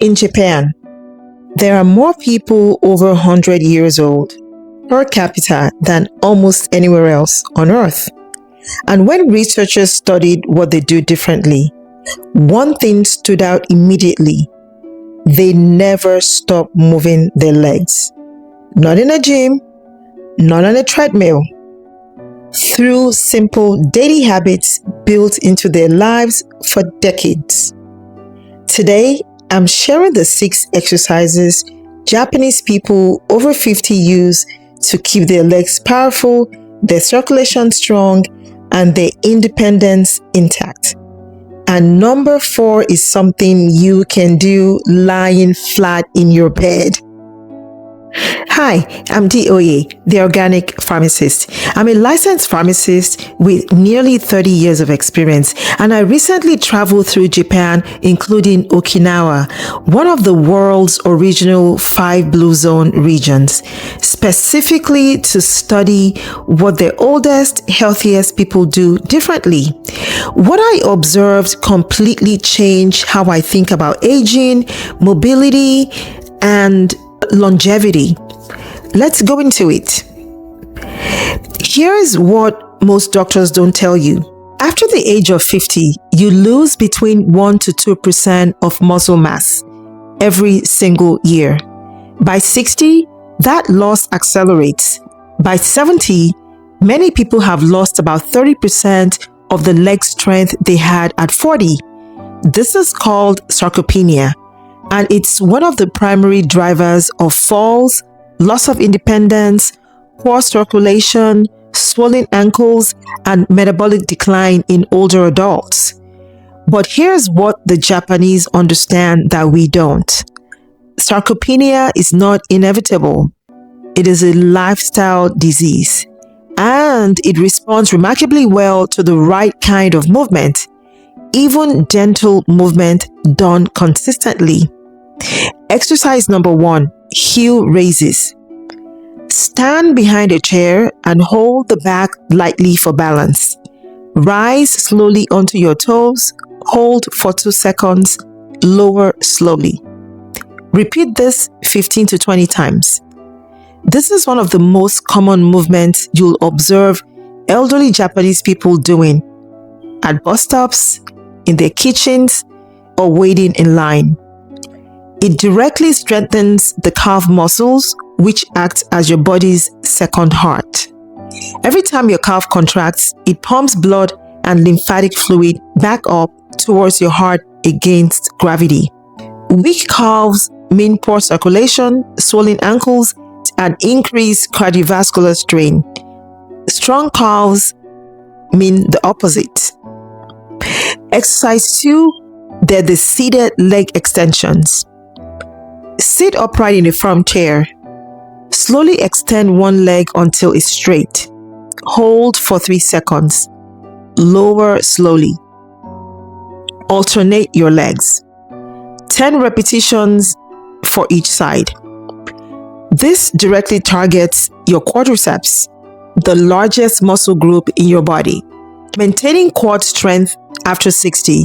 In Japan, there are more people over 100 years old per capita than almost anywhere else on Earth. And when researchers studied what they do differently, one thing stood out immediately. They never stop moving their legs. Not in a gym, not on a treadmill. Through simple daily habits built into their lives for decades. Today, I'm sharing the 6 exercises Japanese people over 50 use to keep their legs powerful, their circulation strong, and their independence intact. And number 4 is something you can do lying flat in your bed. Hi, I'm Oye, the organic pharmacist. I'm a licensed pharmacist with nearly 30 years of experience, and I recently traveled through Japan, including Okinawa, one of the world's original 5 blue zone regions, specifically to study what the oldest, healthiest people do differently. What I observed completely changed how I think about aging, mobility, and longevity. Let's go into it. Here's what most doctors don't tell you. After the age of 50, you lose between 1 to 2% of muscle mass every single year. By 60, that loss accelerates. By 70, many people have lost about 30% of the leg strength they had at 40. This is called sarcopenia, and it's one of the primary drivers of falls, loss of independence, poor circulation, swollen ankles, and metabolic decline in older adults. But here's what the Japanese understand that we don't. Sarcopenia is not inevitable. It is a lifestyle disease, and it responds remarkably well to the right kind of movement, even gentle movement done consistently. Exercise number 1, heel raises. Stand behind a chair and hold the back lightly for balance. Rise slowly onto your toes, hold for 2 seconds, lower slowly. Repeat this 15 to 20 times. This is one of the most common movements you'll observe elderly Japanese people doing at bus stops, in their kitchens, or waiting in line. It directly strengthens the calf muscles, which act as your body's second heart. Every time your calf contracts, it pumps blood and lymphatic fluid back up towards your heart against gravity. Weak calves mean poor circulation, swollen ankles, and increased cardiovascular strain. Strong calves mean the opposite. Exercise 2, they're the seated leg extensions. Sit upright in a firm chair. Slowly extend one leg until it's straight. Hold for 3 seconds. Lower slowly. Alternate your legs. 10 repetitions for each side. This directly targets your quadriceps, the largest muscle group in your body. Maintaining quad strength after 60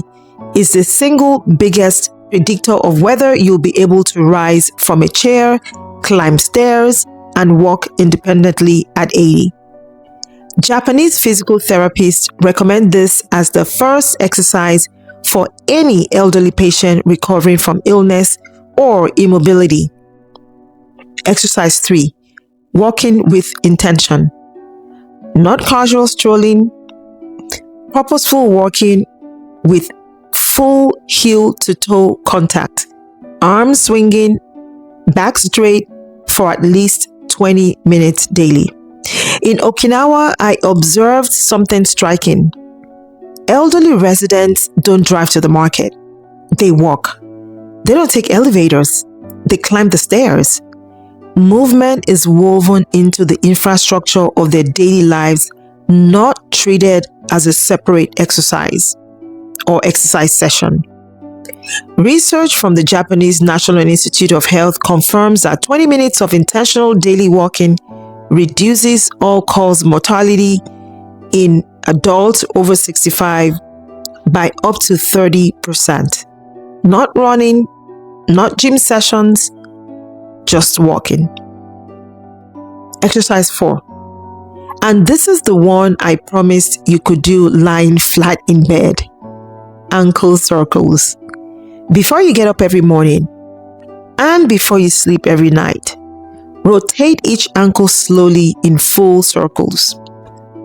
is the single biggest predictor of whether you'll be able to rise from a chair, climb stairs, and walk independently at 80. Japanese physical therapists recommend this as the first exercise for any elderly patient recovering from illness or immobility. Exercise 3, walking with intention. Not casual strolling, purposeful walking with full heel to toe contact, arms swinging, back straight for at least 20 minutes daily. In Okinawa, I observed something striking. Elderly residents don't drive to the market. They walk. They don't take elevators. They climb the stairs. Movement is woven into the infrastructure of their daily lives, not treated as a separate exercise or exercise session. Research from the Japanese National Institute of Health confirms that 20 minutes of intentional daily walking reduces all-cause mortality in adults over 65 by up to 30%. Not running, not gym sessions, just walking. Exercise 4. And this is the one I promised you could do lying flat in bed. Ankle circles. Before you get up every morning and before you sleep every night, rotate each ankle slowly in full circles.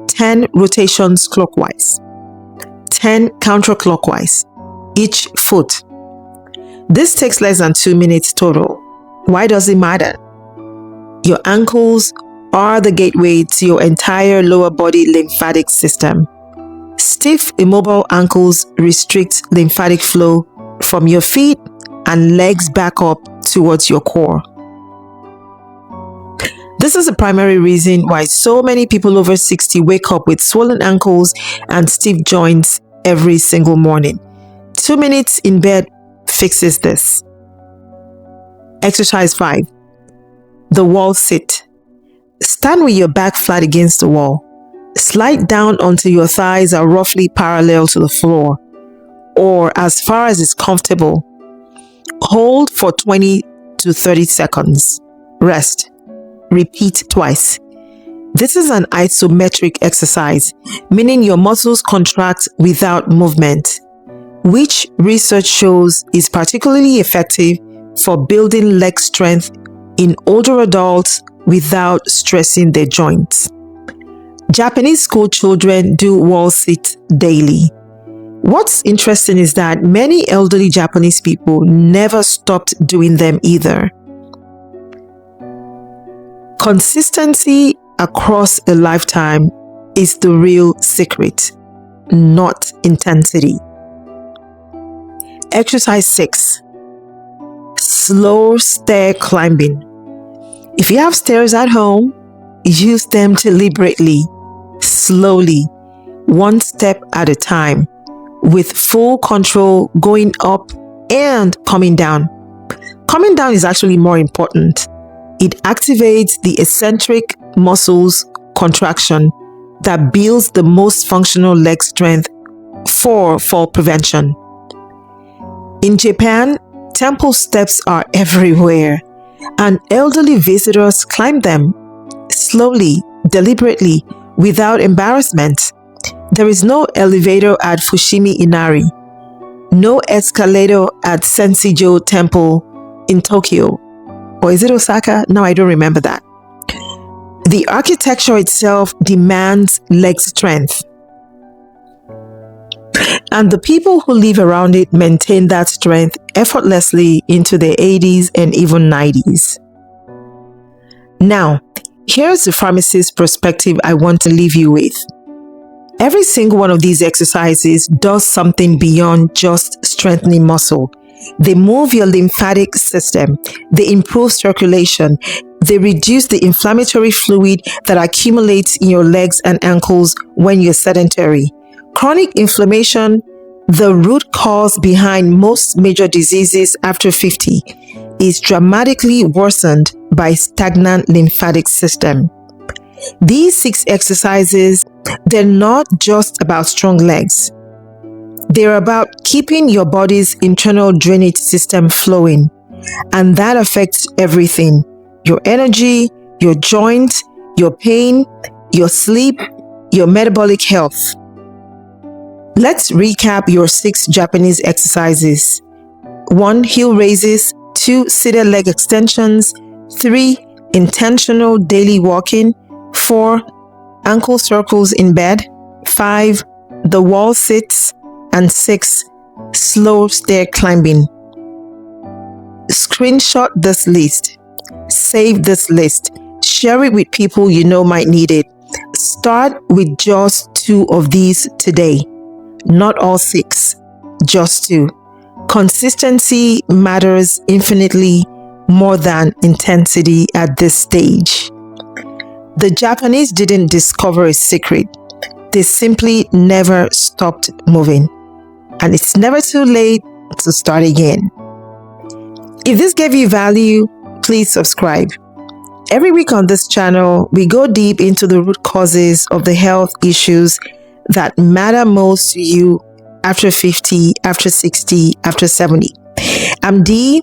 10 rotations clockwise, 10 counterclockwise, each foot. This takes less than 2 minutes total. Why does it matter? Your ankles are the gateway to your entire lower body lymphatic system. Stiff, immobile ankles restrict lymphatic flow from your feet and legs back up towards your core. This is the primary reason why so many people over 60 wake up with swollen ankles and stiff joints every single morning. 2 minutes in bed fixes this. Exercise 5. The wall sit. Stand with your back flat against the wall. Slide down until your thighs are roughly parallel to the floor, or as far as is comfortable. Hold for 20 to 30 seconds. Rest. Repeat twice. This is an isometric exercise, meaning your muscles contract without movement, which research shows is particularly effective for building leg strength in older adults without stressing their joints. Japanese school children do wall sit daily. What's interesting is that many elderly Japanese people never stopped doing them either. Consistency across a lifetime is the real secret, not intensity. Exercise 6. Slow stair climbing. If you have stairs at home, use them deliberately, slowly, one step at a time, with full control going up and coming down. Coming down is actually more important. It activates the eccentric muscles contraction that builds the most functional leg strength for fall prevention. In Japan, temple steps are everywhere, and elderly visitors climb them slowly, deliberately, without embarrassment. There is no elevator at Fushimi Inari, no escalator at Sensijo Temple in Tokyo. Or is it Osaka? No, I don't remember that. The architecture itself demands leg strength, and the people who live around it maintain that strength effortlessly into their 80s and even 90s. Now, here's the pharmacist perspective I want to leave you with. Every single one of these exercises does something beyond just strengthening muscle. They move your lymphatic system, they improve circulation, they reduce the inflammatory fluid that accumulates in your legs and ankles when you're sedentary. Chronic inflammation, the root cause behind most major diseases after 50, is dramatically worsened by stagnant lymphatic system. These 6 exercises, they're not just about strong legs. They're about keeping your body's internal drainage system flowing, and that affects everything: your energy, your joints, your pain, your sleep, your metabolic health. Let's recap your 6 Japanese exercises. 1. Heel raises. 2. Seated leg extensions. 3. Intentional daily walking. 4. Ankle circles in bed. 5. The wall sits. And 6. Slow stair climbing. Screenshot this list. Save this list. Share it with people you know might need it. Start with just 2 of these today. Not all 6, just 2. Consistency matters infinitely more than intensity at this stage. The Japanese didn't discover a secret. They simply never stopped moving. And it's never too late to start again. If this gave you value, please subscribe. Every week on this channel, we go deep into the root causes of the health issues that matter most to you after 50, after 60, after 70. I'm Dee,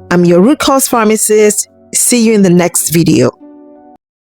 I'm your root cause pharmacist. See you in the next video.